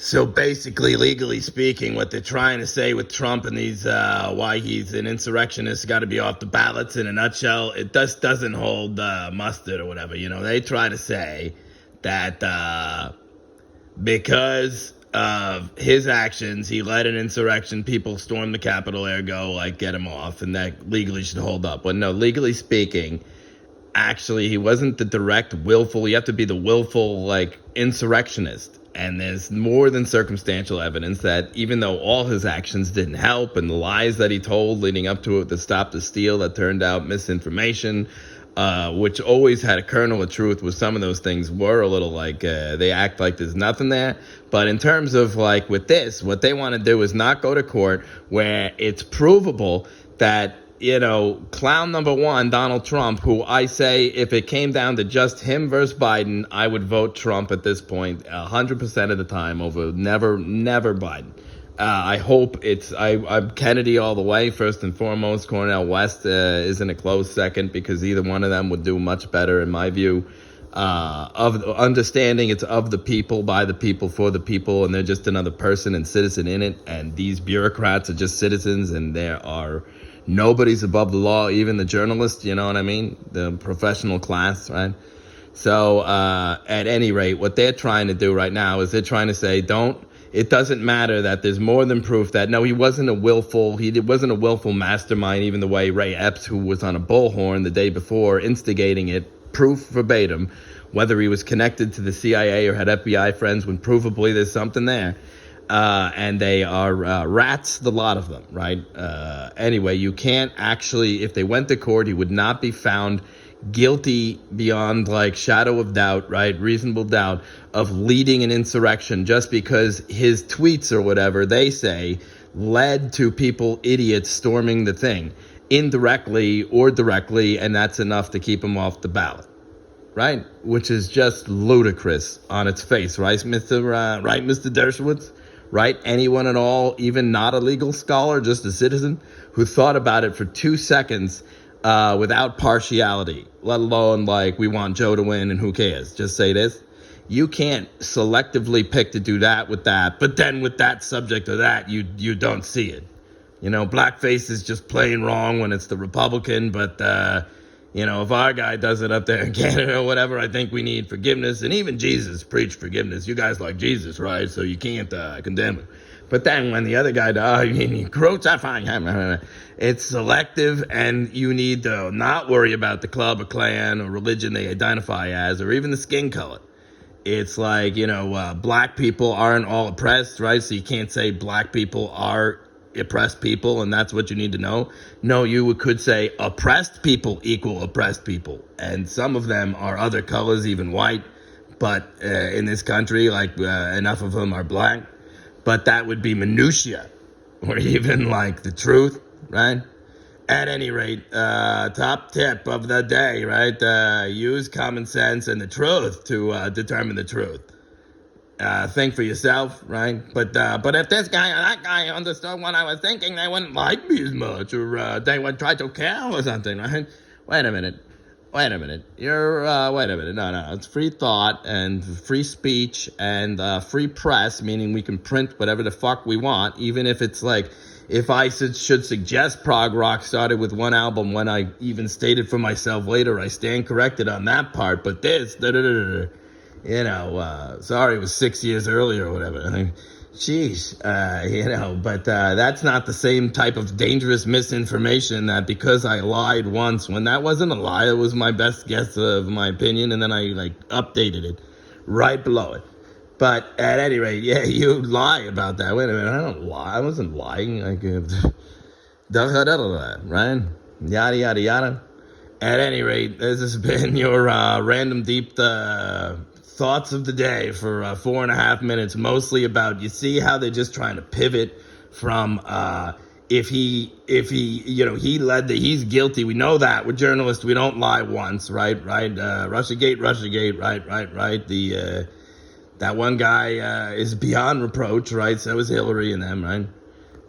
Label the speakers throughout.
Speaker 1: So basically, legally speaking, what they're trying to say with Trump and these, why he's an insurrectionist, got to be off the ballots in a nutshell, it just doesn't hold mustard or whatever. They try to say that because of his actions, he led an insurrection, people stormed the Capitol, ergo, get him off, and that legally should hold up. But no, legally speaking, actually, he wasn't the direct willful, you have to be the willful, insurrectionist. And there's more than circumstantial evidence that even though all his actions didn't help and the lies that he told leading up to it, the stop the steal that turned out misinformation, which always had a kernel of truth, with some of those things were a little they act like there's nothing there. But in terms of with this, what they want to do is not go to court where it's provable that clown number one, Donald Trump, who I say if it came down to just him versus Biden, I would vote Trump at this point 100% of the time over never Biden. I hope I'm Kennedy all the way, first and foremost. Cornel West isn't a close second, because either one of them would do much better, in my view, of understanding it's of the people, by the people, for the people, and they're just another person and citizen in it. And these bureaucrats are just citizens, and nobody's above the law, even the journalists, you know what I mean? The professional class, right? So, at any rate, what they're trying to do right now is they're trying to say, it doesn't matter that there's more than proof that, no, he wasn't a willful mastermind, even the way Ray Epps, who was on a bullhorn the day before, instigating it, proof verbatim, whether he was connected to the CIA or had FBI friends, when provably there's something there. And they are rats, the lot of them, right? Anyway, you can't actually, if they went to court, he would not be found guilty beyond shadow of doubt, right? Reasonable doubt of leading an insurrection, just because his tweets or whatever they say led to people, idiots, storming the thing indirectly or directly, and that's enough to keep him off the ballot. Right? Which is just ludicrous on its face, right, Mr. Dershowitz? Right? Anyone at all, even not a legal scholar, just a citizen, who thought about it for 2 seconds without partiality, let alone we want Joe to win and who cares? Just say this. You can't selectively pick to do that with that, but then with that subject or that, you don't see it. Blackface is just plain wrong when it's the Republican, but if our guy does it up there in Canada or whatever, I think we need forgiveness. And even Jesus preached forgiveness. You guys like Jesus, right? So you can't condemn him. But then when the other guy crucify, it's selective, and you need to not worry about the club or clan or religion they identify as, or even the skin color. It's black people aren't all oppressed, right? So you can't say black people are oppressed people, and that's what you need to know. No, you could say oppressed people equal oppressed people, and some of them are other colors, even white, but in this country, enough of them are black. But that would be minutia, or even the truth, right? At any rate, top tip of the day, right? Use common sense and the truth to determine the truth. Think for yourself, right? But if this guy or that guy understood what I was thinking, they wouldn't like me as much, or they would try to kill or something, right? Wait a minute. Wait a minute. No. It's free thought and free speech and free press, meaning we can print whatever the fuck we want, even if it's if I should suggest prog rock started with one album when I even stated for myself later, I stand corrected on that part, but this, sorry, it was 6 years earlier or whatever. Jeez, but that's not the same type of dangerous misinformation that because I lied once, when that wasn't a lie, it was my best guess of my opinion, and then I updated it right below it. But at any rate, yeah, you lie about that. Wait a minute, I don't lie. I wasn't lying. Right? Yada, yada, yada. At any rate, this has been your random deep thoughts of the day for 4.5 minutes, mostly about, you see how they're just trying to pivot from if he he's guilty. We know that. We're journalists. We don't lie once, right? Russiagate, right? That one guy is beyond reproach, right? So is Hillary and them, right?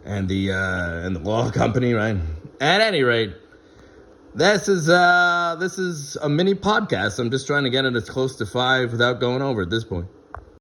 Speaker 1: And the law company, right? At any rate, this is a mini podcast. I'm just trying to get it as close to 5 without going over at this point.